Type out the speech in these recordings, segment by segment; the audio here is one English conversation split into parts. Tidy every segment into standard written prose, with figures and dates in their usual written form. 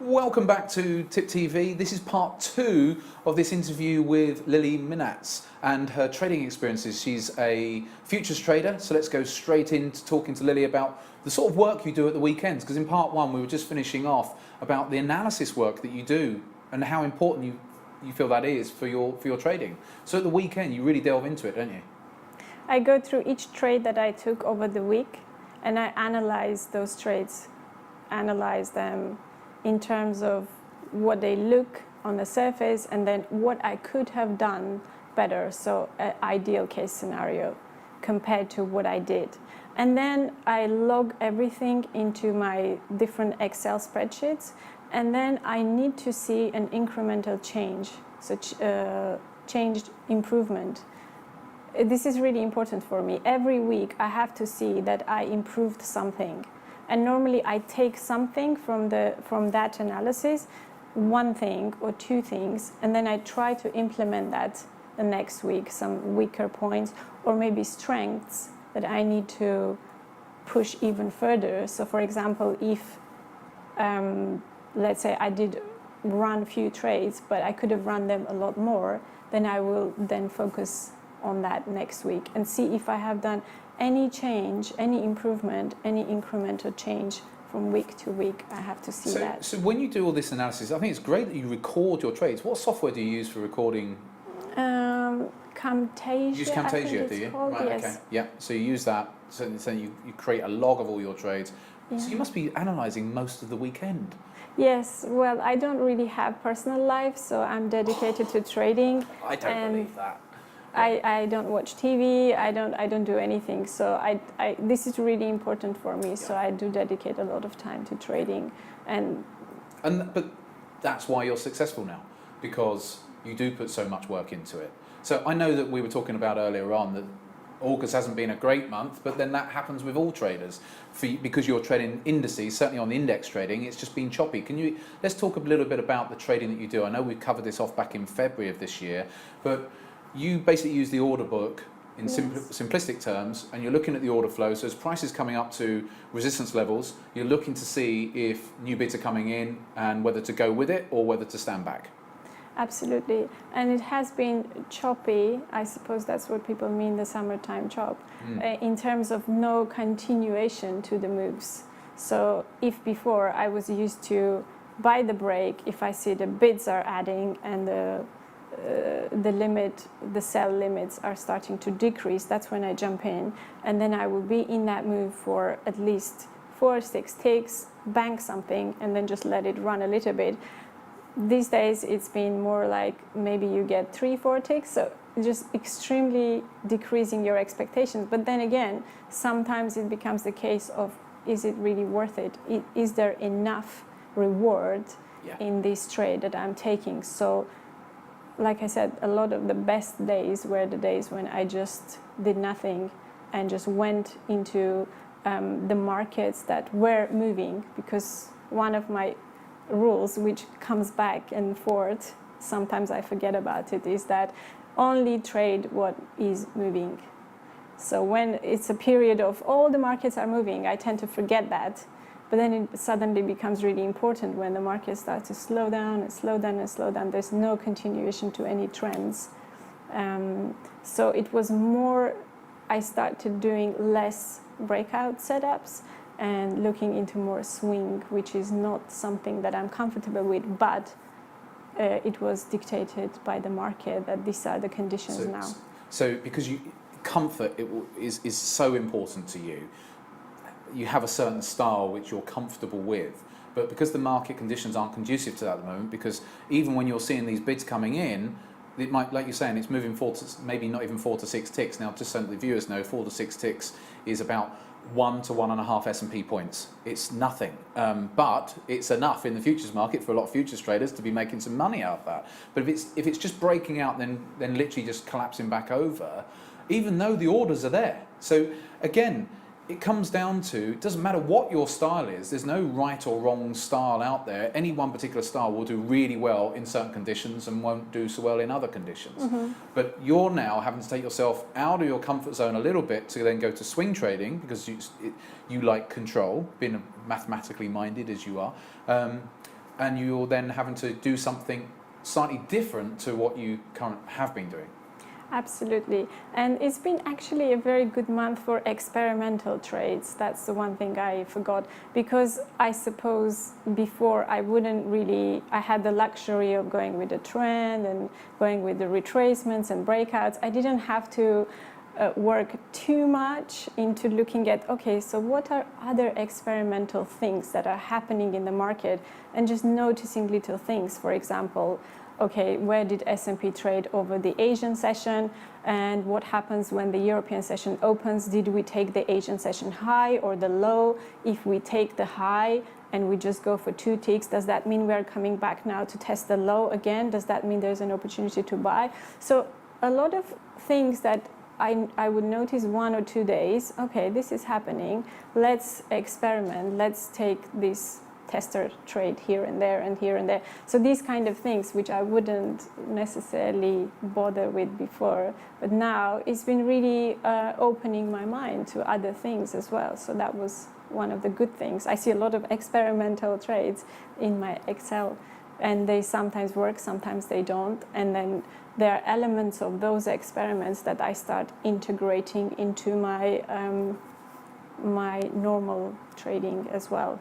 Welcome back to Tip TV. This is part 2 of this interview with Lily Minats and her trading experiences. She's a futures trader, so let's go straight into talking to Lily about the sort of work you do at the weekends, because in part 1 we were just finishing off about the analysis work that you do and how important you feel that is for your trading. So at the weekend you really delve into it, don't you? I go through each trade that I took over the week and I analyze those trades, analyze them in terms of what they look on the surface and then what I could have done better, so an ideal case scenario compared to what I did. And then I log everything into my different Excel spreadsheets, and then I need to see an incremental change, such changed improvement. This is really important for me. Every week I have to see that I improved something. And normally I take something from that analysis, one thing or two things, and then I try to implement that the next week, some weaker points or maybe strengths that I need to push even further. So for example, if let's say I did run few trades, but I could have run them a lot more, then I will then focus on that next week and see if I have done any change, any improvement, any incremental change from week to week. I have to see that. So when you do all this analysis, I think it's great that you record your trades. What software do you use for recording? Camtasia. You use Camtasia, do you? Right, yes. Okay. Yeah. So you use that. So you create a log of all your trades. Yeah. So you must be analysing most of the weekend. Yes. Well, I don't really have personal life, so I'm dedicated to trading. I don't believe that. I don't watch TV. I don't do anything. So this is really important for me. So I do dedicate a lot of time to trading, but that's why you're successful now, because you do put so much work into it. So I know that we were talking about earlier on that August hasn't been a great month, but then that happens with all traders. Because you're trading indices, certainly on the index trading, it's just been choppy. Let's talk a little bit about the trading that you do. I know we covered this off back in February of this year, but you basically use the order book in simplistic terms, and you're looking at the order flow. So as prices coming up to resistance levels, you're looking to see if new bids are coming in and whether to go with it or whether to stand back. Absolutely. And it has been choppy. I suppose that's what people mean, the summertime chop, in terms of no continuation to the moves. So if before I was used to buy the break, if I see the bids are adding and the sell limits are starting to decrease, that's when I jump in, and then I will be in that move for at least 4 or 6 ticks, bank something, and then just let it run a little bit. These days it's been more like maybe you get 3-4 ticks, so just extremely decreasing your expectations. But then again, sometimes it becomes the case of, is it really worth it? Is there enough reward in this trade that I'm taking? So like I said, a lot of the best days were the days when I just did nothing and just went into the markets that were moving, because one of my rules, which comes back and forth, sometimes I forget about it, is that only trade what is moving. So when it's a period of all the markets are moving, I tend to forget that. But then it suddenly becomes really important when the market starts to slow down and slow down and slow down. There's no continuation to any trends. So it was more, I started doing less breakout setups and looking into more swing, which is not something that I'm comfortable with, but it was dictated by the market that these are the conditions now. So because comfort is so important to you, you have a certain style which you're comfortable with, but because the market conditions aren't conducive to that at the moment, because even when you're seeing these bids coming in, it might, like you're saying, it's moving maybe not even 4 to 6 ticks. Now, just so the viewers know, 4 to 6 ticks is about 1 to 1.5 S&P points. It's nothing, but it's enough in the futures market for a lot of futures traders to be making some money out of that. But if it's just breaking out, then literally just collapsing back over, even though the orders are there. So again, it comes down to, it doesn't matter what your style is, there's no right or wrong style out there. Any one particular style will do really well in certain conditions and won't do so well in other conditions. But you're now having to take yourself out of your comfort zone a little bit to then go to swing trading, because you like control, being mathematically minded as you are. and you're then having to do something slightly different to what you have been doing. Absolutely. And it's been actually a very good month for experimental trades. That's the one thing I forgot, because I suppose before I had the luxury of going with the trend and going with the retracements and breakouts. I didn't have to work too much into looking at, okay, so what are other experimental things that are happening in the market, and just noticing little things. For example, okay, where did S&P trade over the Asian session, and what happens when the European session opens? Did we take the Asian session high or the low? If we take the high and we just go for 2 ticks, does that mean we're coming back now to test the low again? Does that mean there's an opportunity to buy? So a lot of things that I would notice 1 or 2 days, okay, this is happening, let's experiment, let's take this tester trade here and there and here and there. So these kind of things which I wouldn't necessarily bother with before, but now it's been really opening my mind to other things as well. So that was one of the good things. I see a lot of experimental trades in my Excel, and they sometimes work, sometimes they don't. And then there are elements of those experiments that I start integrating into my my normal trading as well.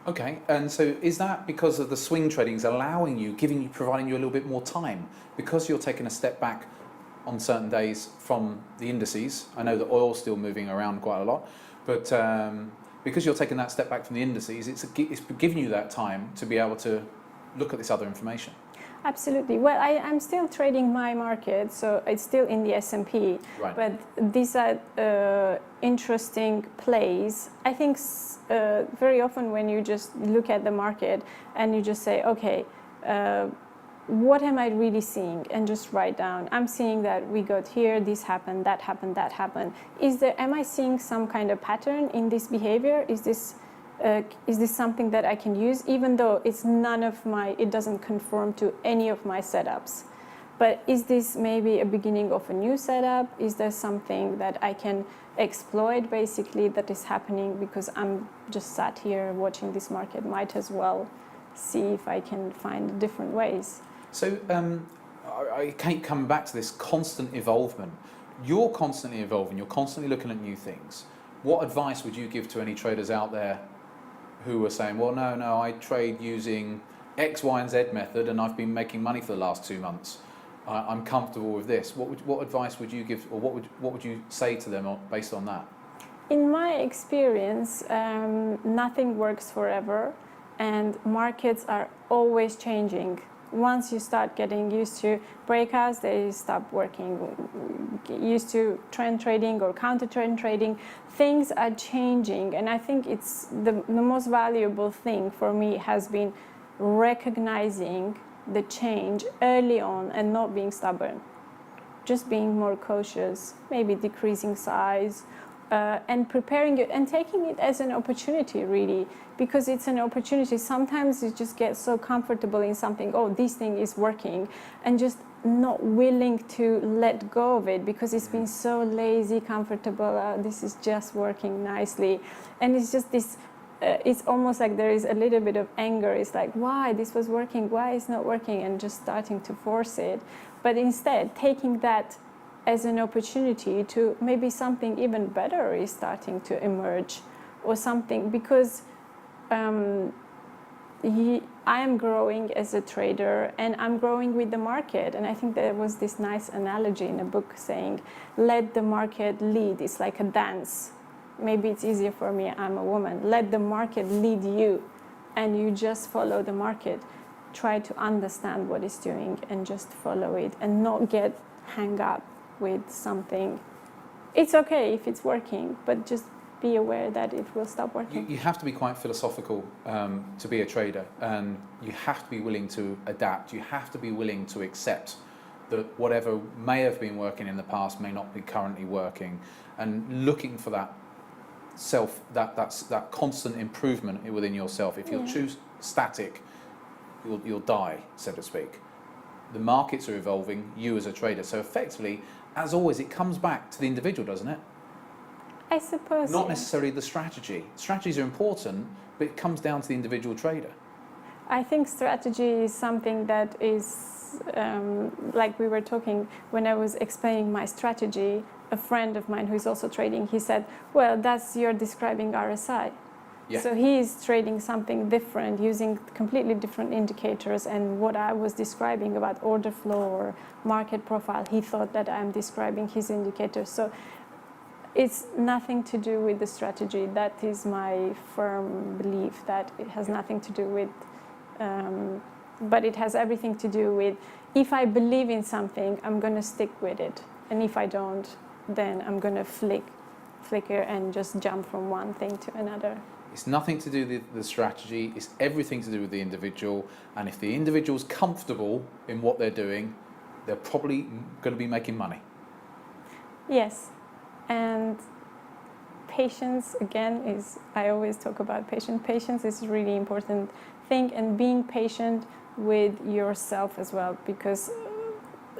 Okay, and so is that because of the swing trading is providing you a little bit more time? Because you're taking a step back on certain days from the indices. I know that oil's still moving around quite a lot, but because you're taking that step back from the indices, it's giving you that time to be able to look at this other information. Absolutely. Well, I'm still trading my market, so it's still in the S&P. Right. But these are interesting plays. I think very often when you just look at the market and you just say, okay, what am I really seeing? And just write down, I'm seeing that we got here, this happened, that happened, that happened. Am I seeing some kind of pattern in this behavior? Is this something that I can use, even though it doesn't conform to any of my setups? But is this maybe a beginning of a new setup? Is there something that I can exploit, basically, that is happening because I'm just sat here watching this market? Might as well see if I can find different ways. So I keep coming back to this constant evolvement. You're constantly evolving, you're constantly looking at new things. What advice would you give to any traders out there who are saying, well, no, I trade using X, Y, and Z method, and I've been making money for the last 2 months. I'm comfortable with this. What advice would you give, or what would you say to them based on that? In my experience, nothing works forever, and markets are always changing. Once you start getting used to breakouts, they stop working. Get used to trend trading or counter trend trading, things are changing. And I think it's the most valuable thing for me has been recognizing the change early on and not being stubborn. Just being more cautious, maybe decreasing size, and preparing it and taking it as an opportunity, really, because it's an opportunity. Sometimes you just get so comfortable in something, oh, this thing is working, and just not willing to let go of it because it's been so lazy, comfortable, this is just working nicely. And it's just this, it's almost like there is a little bit of anger. It's like, why this was working, why it's not working, and just starting to force it. But instead, taking that as an opportunity to maybe something even better is starting to emerge, or something, because I am growing as a trader and I'm growing with the market. And I think there was this nice analogy in a book saying, let the market lead. It's like a dance. Maybe it's easier for me, I'm a woman. Let the market lead you, and you just follow the market. Try to understand what it's doing and just follow it, and not get hung up with something. It's okay if it's working, but just be aware that it will stop working. You have to be quite philosophical to be a trader, and you have to be willing to adapt. You have to be willing to accept that whatever may have been working in the past may not be currently working, and looking for that that constant improvement within yourself. If you're too static, you'll die, so to speak. The markets are evolving, you as a trader. So effectively, as always, it comes back to the individual, doesn't it? I suppose. Not yeah. necessarily the strategy. Strategies are important, but it comes down to the individual trader. I think strategy is something that is, like we were talking, when I was explaining my strategy, a friend of mine who is also trading, he said, well, you're describing RSI. Yeah. So he is trading something different, using completely different indicators, and what I was describing about order flow or market profile, he thought that I'm describing his indicators. So it's nothing to do with the strategy. That is my firm belief, that it has nothing to do with, but it has everything to do with, if I believe in something, I'm going to stick with it. And if I don't, then I'm going to flicker and just jump from one thing to another. It's nothing to do with the strategy, it's everything to do with the individual. And if the individual's comfortable in what they're doing, they're probably going to be making money. Yes. And patience, again, is, I always talk about patience. Patience is a really important thing, and being patient with yourself as well, because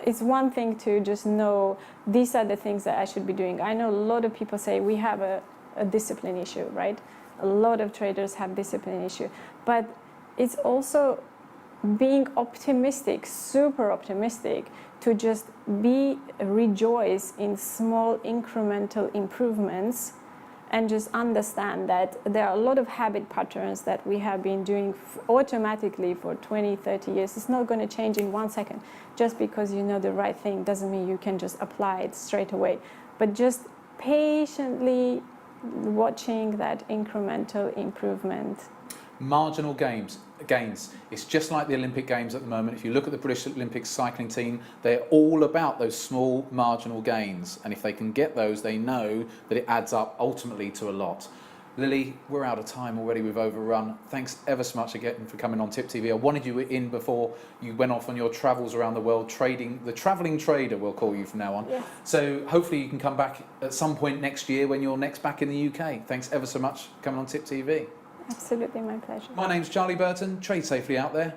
it's one thing to just know these are the things that I should be doing. I know a lot of people say we have a discipline issue, right? A lot of traders have discipline issue, but it's also being optimistic, super optimistic, to just rejoice in small incremental improvements, and just understand that there are a lot of habit patterns that we have been doing automatically for 20, 30 years. It's not going to change in 1 second. Just because you know the right thing doesn't mean you can just apply it straight away. But just patiently watching that incremental improvement. Marginal gains. It's just like the Olympic Games at the moment. If you look at the British Olympic cycling team, they're all about those small marginal gains. And if they can get those, they know that it adds up ultimately to a lot. Lily, we're out of time already. We've overrun. Thanks ever so much again for coming on Tip TV. I wanted you in before you went off on your travels around the world, trading, the travelling trader, we'll call you from now on. Yes. So hopefully you can come back at some point next year when you're next back in the UK. Thanks ever so much for coming on Tip TV. Absolutely, my pleasure. My name's Charlie Burton. Trade safely out there.